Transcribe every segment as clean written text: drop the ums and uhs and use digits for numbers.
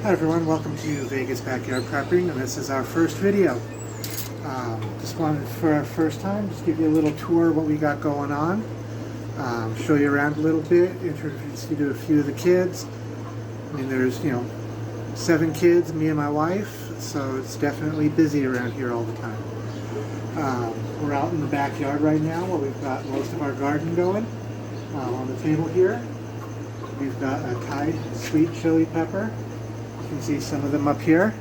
Hi everyone, welcome to Vegas Backyard Prepping, and this is our first video. Just wanted for our first time, just give you a little tour of what we got going on, show you around a little bit, introduce you to a few of the kids. I mean, there's, 7 kids, me and my wife, so it's definitely busy around here all the time. We're out in the backyard right now where we've got most of our garden going. On the table here, we've got a Thai sweet chili pepper. You can see some of them up here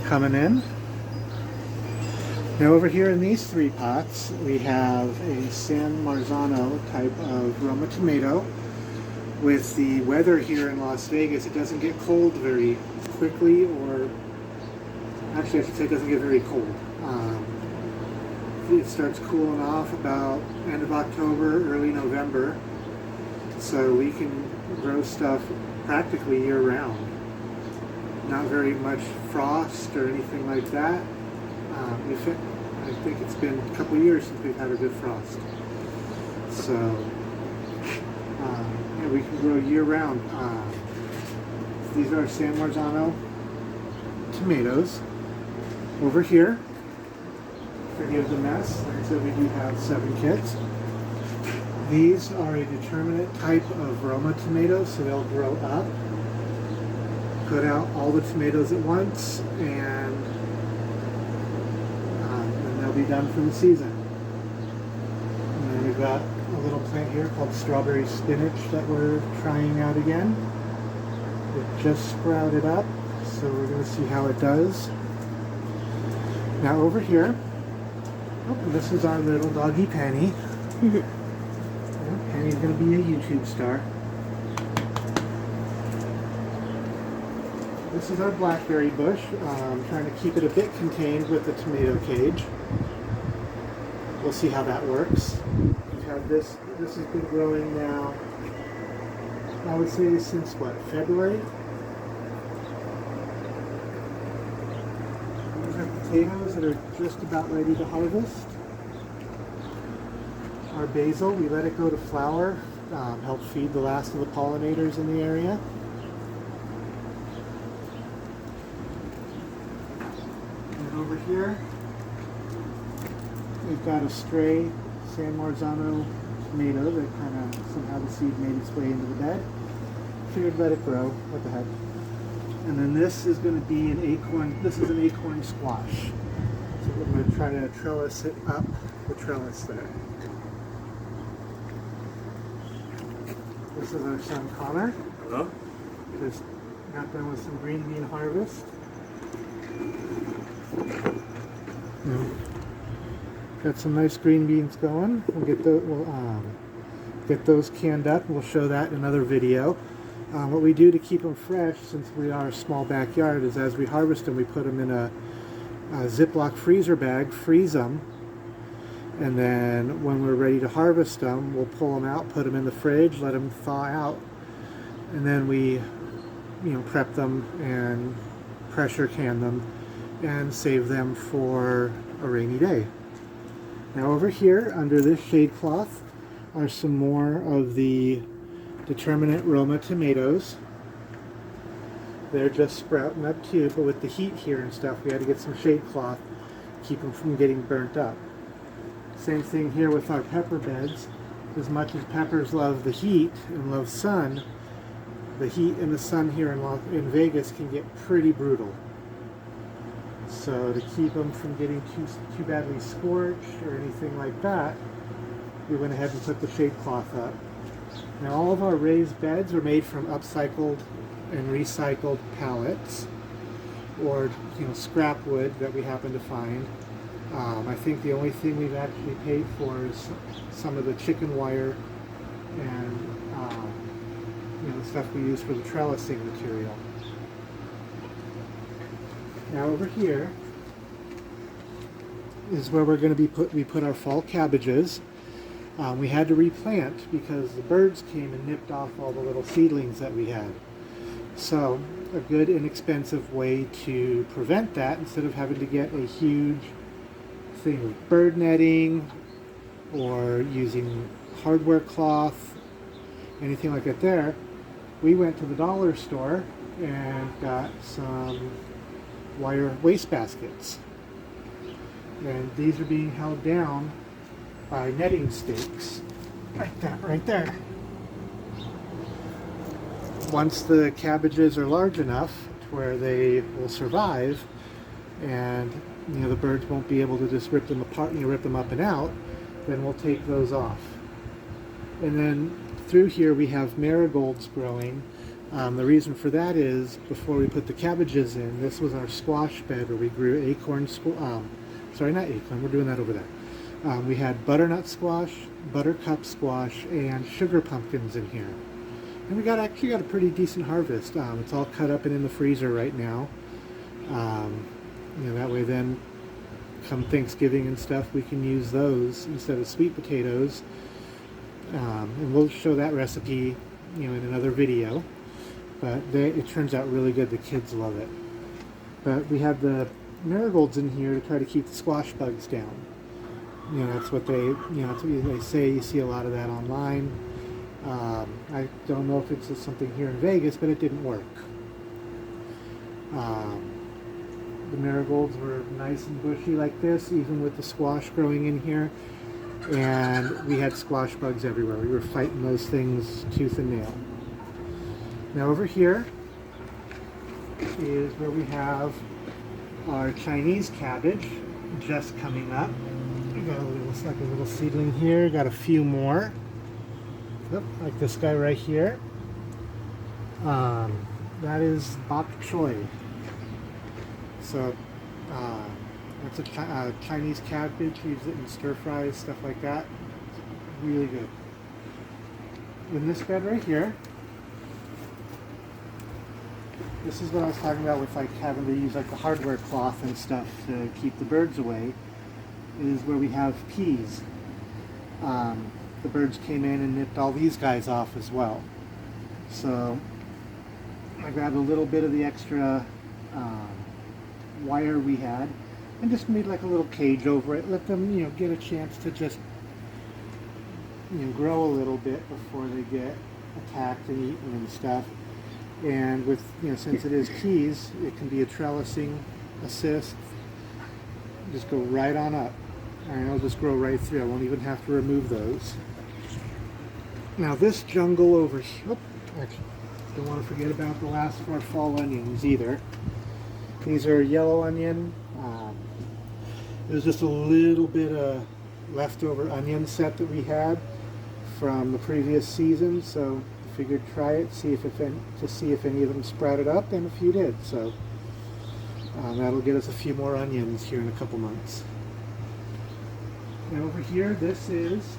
coming in. Now over here in these 3 pots we have a San Marzano type of Roma tomato. With the weather here in Las Vegas, it doesn't get cold very quickly, or actually I should say it doesn't get very cold. It starts cooling off about end of October, early November, so we can grow stuff practically year-round. Not very much frost or anything like that. I think it's been a couple years since we've had a good frost. So yeah, we can grow year-round. These are San Marzano tomatoes. Over here, forgive the mess, like I said, we do have 7 kids. These are a determinate type of Roma tomatoes, so they'll grow up, put out all the tomatoes at once, and then they'll be done for the season. And then we've got a little plant here called strawberry spinach that we're trying out again. It just sprouted up, so we're going to see how it does. Now over here, this is our little doggy Penny. Penny's going to be a YouTube star. This is our blackberry bush. I'm trying to keep it a bit contained with the tomato cage. We'll see how that works. We've had this has been growing now, I would say since what, February? These are potatoes that are just about ready to harvest. Our basil, we let it go to flower, help feed the last of the pollinators in the area. And over here, we've got a stray San Marzano tomato that kind of, somehow the seed made its way into the bed. Figured let it grow, what the heck. And then this is going to be an acorn, this is an acorn squash. So we're going to try to trellis it up the trellis there. This is our son Connor. Hello? Just got done with some green bean harvest. Got some nice green beans going. We'll get those canned up. We'll show that in another video. What we do to keep them fresh, since we are a small backyard, is as we harvest them, we put them in a Ziploc freezer bag, freeze them, and then when we're ready to harvest them, we'll pull them out, put them in the fridge, let them thaw out, and then we, prep them and pressure can them and save them for a rainy day. Now over here, under this shade cloth, are some more of the determinate Roma tomatoes. They're just sprouting up too, but with the heat here and stuff, we had to get some shade cloth, keep them from getting burnt up. Same thing here with our pepper beds. As much as peppers love the heat and love sun, the heat and the sun here in Vegas can get pretty brutal. So to keep them from getting too badly scorched or anything like that, we went ahead and put the shade cloth up. Now all of our raised beds are made from upcycled and recycled pallets, or scrap wood that we happen to find. I think the only thing we've actually paid for is some of the chicken wire and the stuff we use for the trellising material. Now over here is where we're going to be we put our fall cabbages. We had to replant because the birds came and nipped off all the little seedlings that we had. So a good inexpensive way to prevent that, instead of having to get a huge thing with bird netting or using hardware cloth, anything like that there, we went to the dollar store and got some wire waste baskets. And these are being held down by netting stakes. Like that right there. Once the cabbages are large enough to where they will survive and the birds won't be able to just rip them apart and rip them up and out, then we'll take those off. And then through here we have marigolds growing. The reason for that is before we put the cabbages in, this was our squash bed where we grew acorn, sorry, not acorn, we're doing that over there. We had butternut squash, buttercup squash, and sugar pumpkins in here. And we actually got a pretty decent harvest. It's all cut up and in the freezer right now. That way then come Thanksgiving and stuff, we can use those instead of sweet potatoes. And we'll show that recipe in another video. But it turns out really good. The kids love it. But we have the marigolds in here to try to keep the squash bugs down. That's what that's what they say. You see a lot of that online. I don't know if it's just something here in Vegas, but it didn't work. The marigolds were nice and bushy like this, even with the squash growing in here. And we had squash bugs everywhere. We were fighting those things tooth and nail. Now over here is where we have our Chinese cabbage just coming up. We got like a little seedling here. Got a few more. Yep, like this guy right here. That is bok choy. So that's a Chinese cabbage. We use it in stir fries, stuff like that. It's really good. In this bed right here, this is what I was talking about with like having to use like the hardware cloth and stuff to keep the birds away, is where we have peas. The birds came in and nipped all these guys off as well. So I grabbed a little bit of the extra wire we had and just made like a little cage over it. Let them, get a chance to just, grow a little bit before they get attacked and eaten and stuff. And with, since it is peas, it can be a trellising assist. Just go right on up. And it'll just grow right through. I won't even have to remove those. Now this jungle over here, actually, don't want to forget about the last of our fall onions either. These are yellow onion. There's just a little bit of leftover onion set that we had from the previous season, so I figured try it, see if any of them sprouted up, and a few did. So that'll get us a few more onions here in a couple months. And over here, this is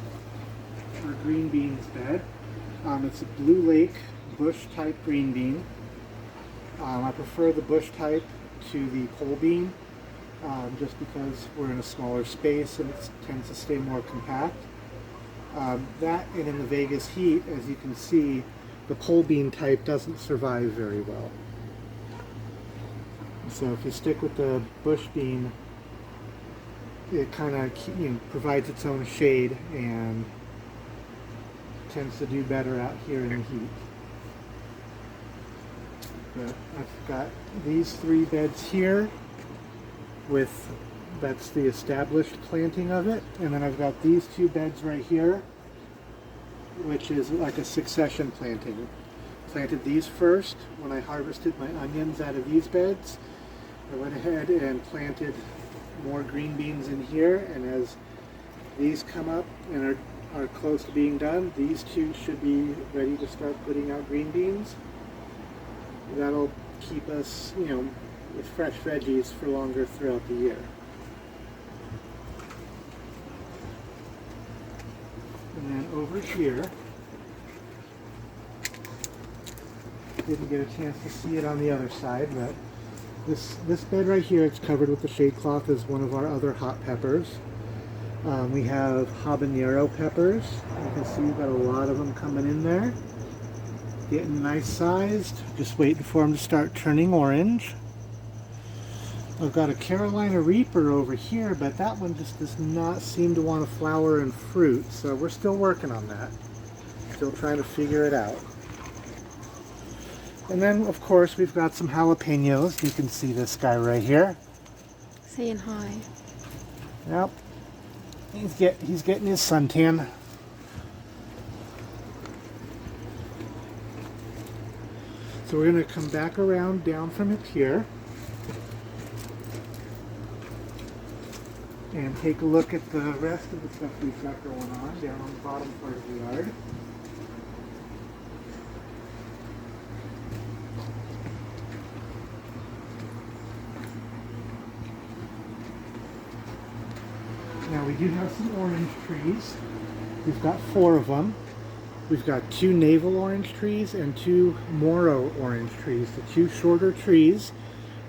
our green beans bed. It's a Blue Lake bush type green bean. I prefer the bush type to the pole bean, just because we're in a smaller space and it tends to stay more compact. That and in the Vegas heat, as you can see, the pole bean type doesn't survive very well. So if you stick with the bush bean, it kind of provides its own shade and tends to do better out here in the heat. But I've got these 3 beds here that's the established planting of it, and then I've got these 2 beds right here, which is like a succession planting. Planted these first. When I harvested my onions out of these beds, I went ahead and planted more green beans in here, and as these come up and are close to being done, these 2 should be ready to start putting out green beans. That'll keep us, with fresh veggies for longer throughout the year. And then over here, didn't get a chance to see it on the other side, but this bed right here, it's covered with the shade cloth, is one of our other hot peppers. We have habanero peppers. You can see we've got a lot of them coming in there. Getting nice sized. Just waiting for them to start turning orange. I've got a Carolina Reaper over here, but that one just does not seem to want to flower and fruit, so we're still working on that. Still trying to figure it out. And then, of course, we've got some jalapenos. You can see this guy right here. Saying hi. Yep. He's getting his suntan. So we're going to come back around down from up here and take a look at the rest of the stuff we've got going on down on the bottom part of the yard. Now we do have some orange trees. We've got 4 of them. We've got 2 navel orange trees and 2 Moro orange trees. The 2 shorter trees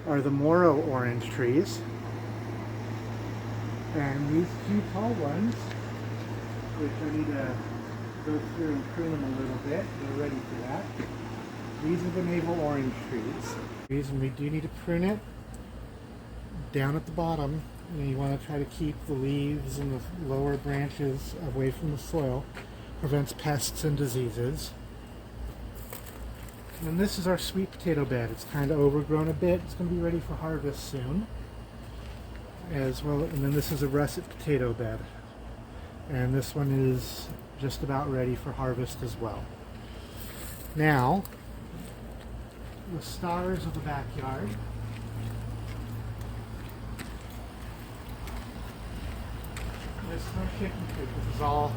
are the Moro orange trees. And these 2 tall ones, which I need to go through and prune them a little bit, they're ready for that. These are the navel orange trees. The reason we do need to prune it, down at the bottom, you want to try to keep the leaves and the lower branches away from the soil. Prevents pests and diseases. And this is our sweet potato bed. It's kind of overgrown a bit. It's going to be ready for harvest soon. As well, and then this is a russet potato bed. And this one is just about ready for harvest as well. Now, the stars of the backyard. This is our chicken coop. This is all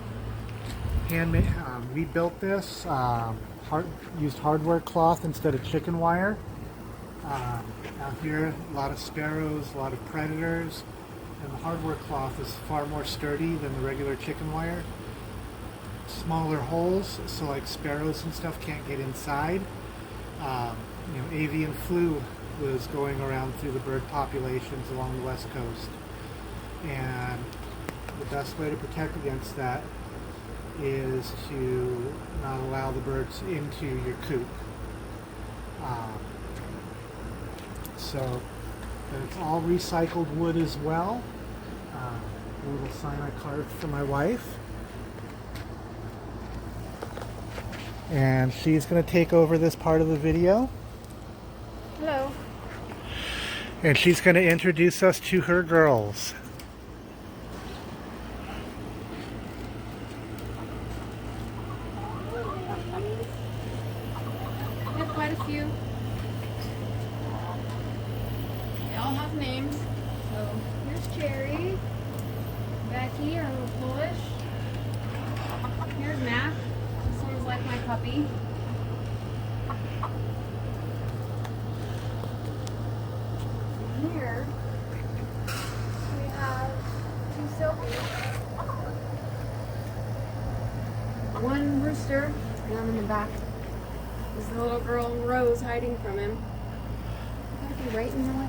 handmade. We built this, used hardware cloth instead of chicken wire. Out here, a lot of sparrows, a lot of predators, and the hardware cloth is far more sturdy than the regular chicken wire. Smaller holes, so like sparrows and stuff can't get inside. Avian flu was going around through the bird populations along the west coast, and the best way to protect against that is to not allow the birds into your coop. And it's all recycled wood as well. A little sign I carved for my wife. And she's going to take over this part of the video. Hello. And she's going to introduce us to her girls. We have quite a few. They all have names. So here's Cherry, Becky, our little Polish. Here's Mac. This one's like my puppy. Here we have 2 Sylvies. One rooster down in the back. Is the little girl Rose hiding from him. Gotta be right in the way.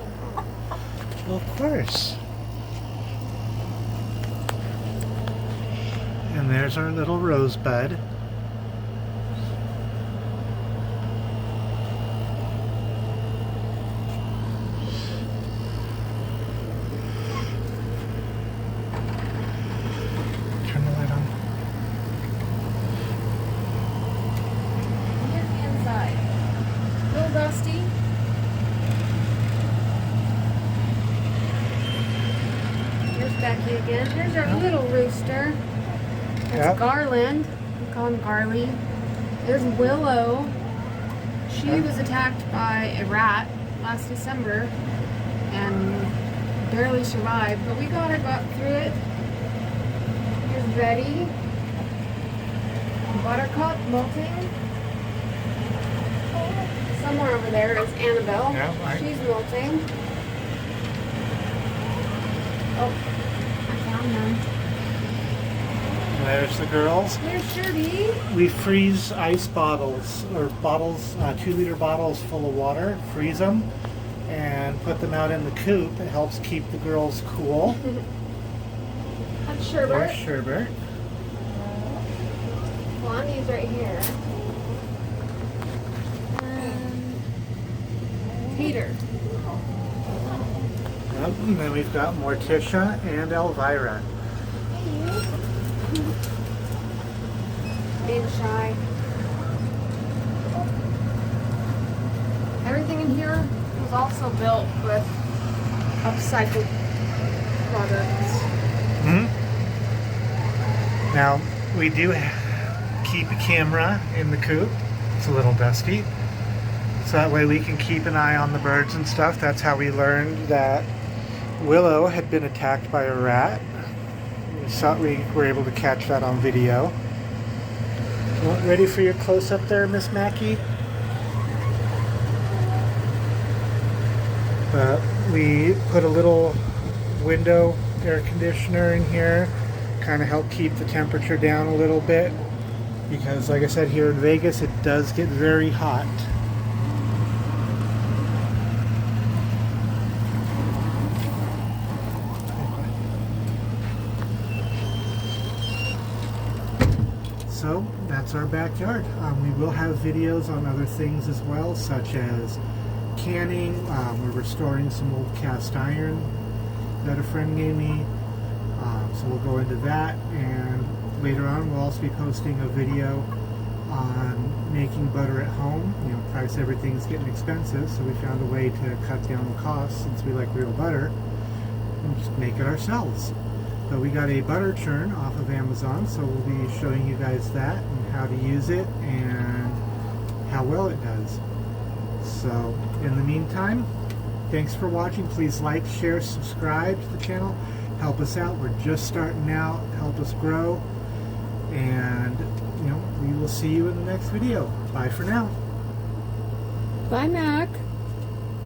Well, of course. And there's our little rosebud. Turn the light on. Here's the inside. Little Dusty. Here's Becky again. Here's our little rooster. That's Yep. Garland. We call him Garly. There's Willow. She was attacked by a rat last December and barely survived, but we got through it. Here's Betty. Buttercup molting. Somewhere over there is Annabelle. Yeah, right. She's molting. Oh, I found them. And there's the girls. Here's Shirley. We freeze ice bottles, or bottles, 2-liter bottles full of water, freeze them, and put them out in the coop. It helps keep the girls cool. That's There's Sherbert. Sherbert. Blondie's right here. And Peter. Yep. And then we've got Morticia and Elvira. Being shy. in here was also built with upcycled products. Now, we do keep a camera in the coop. It's a little dusty. So that way we can keep an eye on the birds and stuff. That's how we learned that Willow had been attacked by a rat. We were able to catch that on video. Well, ready for your close-up there, Miss Mackie? We put a little window air conditioner in here, kind of help keep the temperature down a little bit, because like I said, here in Vegas it does get very hot. So that's our backyard. We will have videos on other things as well, such as canning. We're restoring some old cast iron that a friend gave me. So we'll go into that, and later on we'll also be posting a video on making butter at home. You know, price everything's getting expensive, so we found a way to cut down the cost since we like real butter and just make it ourselves. But we got a butter churn off of Amazon, so we'll be showing you guys that and how to use it and how well it does. So in the meantime, thanks for watching. Please like, share, subscribe to the channel. Help us out. We're just starting out. Help us grow. And, you know, we will see you in the next video. Bye for now. Bye, Mac.